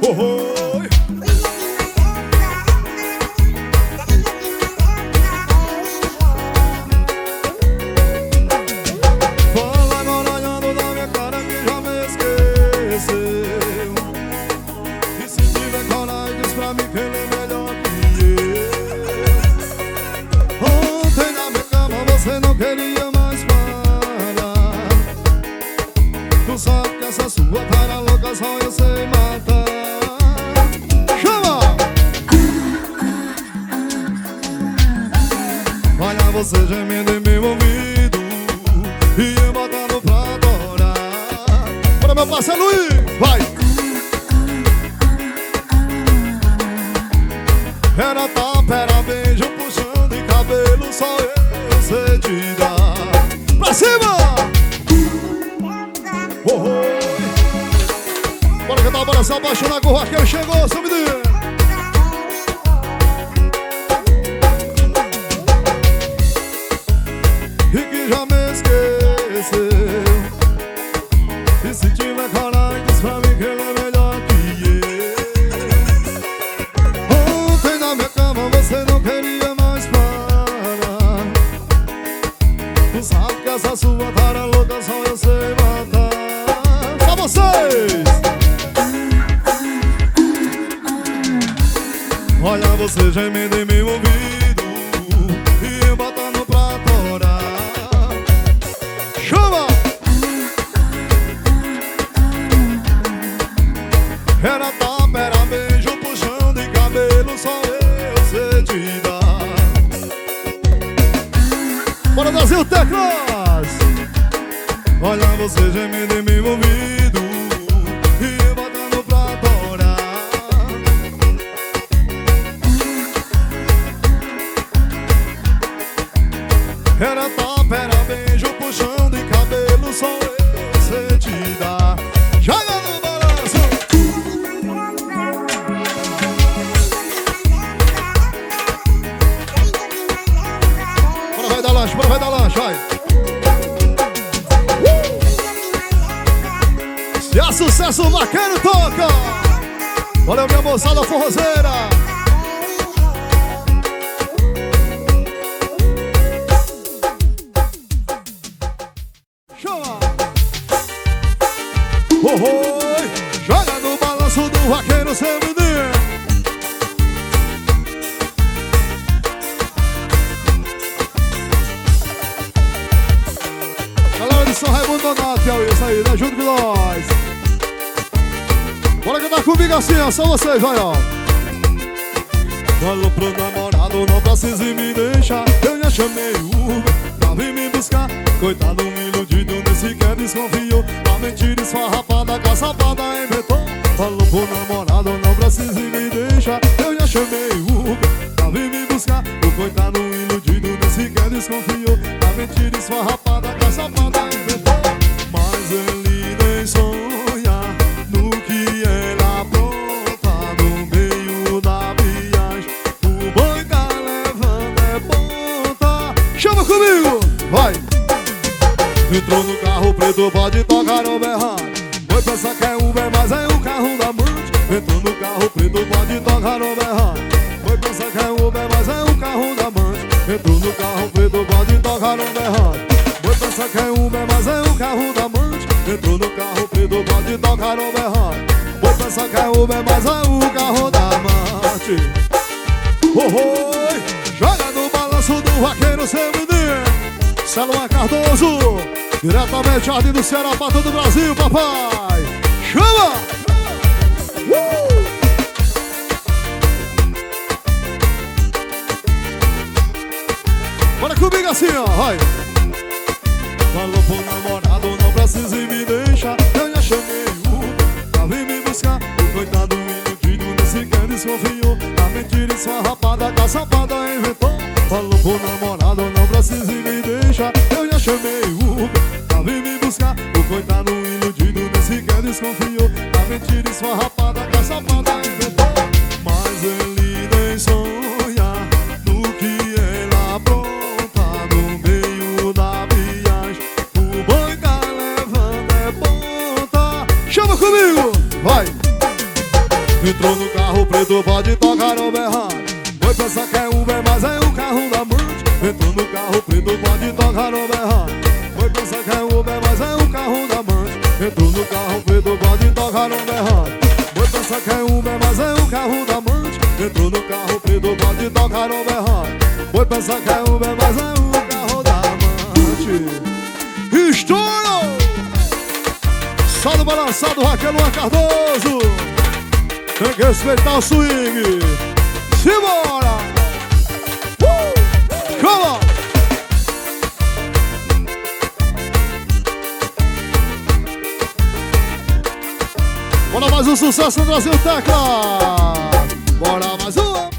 Oh, fala agora olhando na minha cara que já me esqueceu. E se tiver coragem diz pra mim que ele é melhor que eu. Ontem na minha cama você não queria mais parar. Tu sabe que essa sua cara louca só eu sei matar. Chama! Olha você gemendo em meu ouvido e eu botando pra adorar. Bora meu parceiro Luiz, vai! Era tapa, era beijo, puxando e cabelo, só eu sei te dar. Pra cima! Bora cantar, bora se apaixonar com o Raquel, chegou, seu menino! E que já me esqueceu. E se tiver coragem diz pra mim que ele é melhor que eu. Ontem na minha cama você não queria mais parar. Tu sabe que essa sua cara louca só eu sei matar. Pra vocês! Olha você gemendo em meu ouvido e eu botando pra torar. Chama! Era tapa, era beijo, puxando e cabelo, só eu sei te dar. Bora Brasil Teclas! Olha você gemendo em meu ouvido e eu botando pra torar. Era tapa, era beijo, puxando e cabelo, só eu sei te dar. Joga no balanço! Bora vai dar lanche, bora vai dar lanche, vai! E a sucesso, o Vaqueiro toca! Valeu minha moçada forrozeira! Joga no balanço do Vaqueiro, seu menino. Galera de São Raimundo Donato, que é isso aí, né? Junto com nós. Bora cantar comigo assim, ó, só vocês, vai, ó. Falou pro namorado, não precisa me deixar. Eu já chamei o Uber pra vir me buscar. Coitado, me iludido, nem sequer desconfiou. A mentira esfarrapada, que a safada inventou. Falou pro namorado, não precisa me deixar. Eu já chamei o Uber pra vir me buscar. O coitado, iludido, nem sequer desconfiou. A mentira esfarrapada, que a safada inventou. Mas ele nem sonha no que ela apronta no meio da viagem. O boi tá levando é ponta. Chama comigo, vai! Entrou no carro preto, pode tocar o berrado. Foi pensar que é Uber, mas é o carro da amante. Entrou no carro preto, pode tocar o berrado. Foi pensar que é Uber, mas é o carro da amante. Entrou no carro preto, pode tocar o berrado. Foi pensar que é Uber, mas é o carro da amante. Entrou no carro preto, pode tocar o berrado. Foi pensar que é Uber, mas é o carro da amante. Joga no balanço do Vaqueiro, seu menino. Célula Cardoso, diretamente Jardim do Ceará pra todo o Brasil, papai. Chama! Bora comigo assim, ó, vai! Falou pro namorado, não precisa me deixar. Eu já chamei o Uber pra vir me buscar. O coitado iludido, nem sequer desconfiou. A mentira esfarrapada, que a safada inventou. Falou pro namorado, não precisa me deixar. Eu já chamei o Uber pra vir me buscar. O coitado iludido, nem sequer desconfiou. A mentira esfarrapada, que a safada inventou. Mas ele nem sonha no que ela apronta no meio da viagem. O boi tá levando é ponta. Chama comigo, vai! Entrou no carro preto, pode tocar o berrante. Foi pensar que é Uber, mas é o carro da amante. Entrou no carro preto, pode tocar o berrante. Foi pensar que é Uber, mas é o carro da amante. Entrou no carro preto, pode tocar o berrante. Foi pensar que é Uber, mas é o carro da amante. Entrou no carro preto, pode tocar o berrante. Foi pensar que é Uber, mas é o carro da amante. Estouro! Só no balançado, Raquel Luan Cardoso. Tem que respeitar o swing. Simbora! Come on! Bora mais um sucesso no Brasil Tecla! Bora mais um!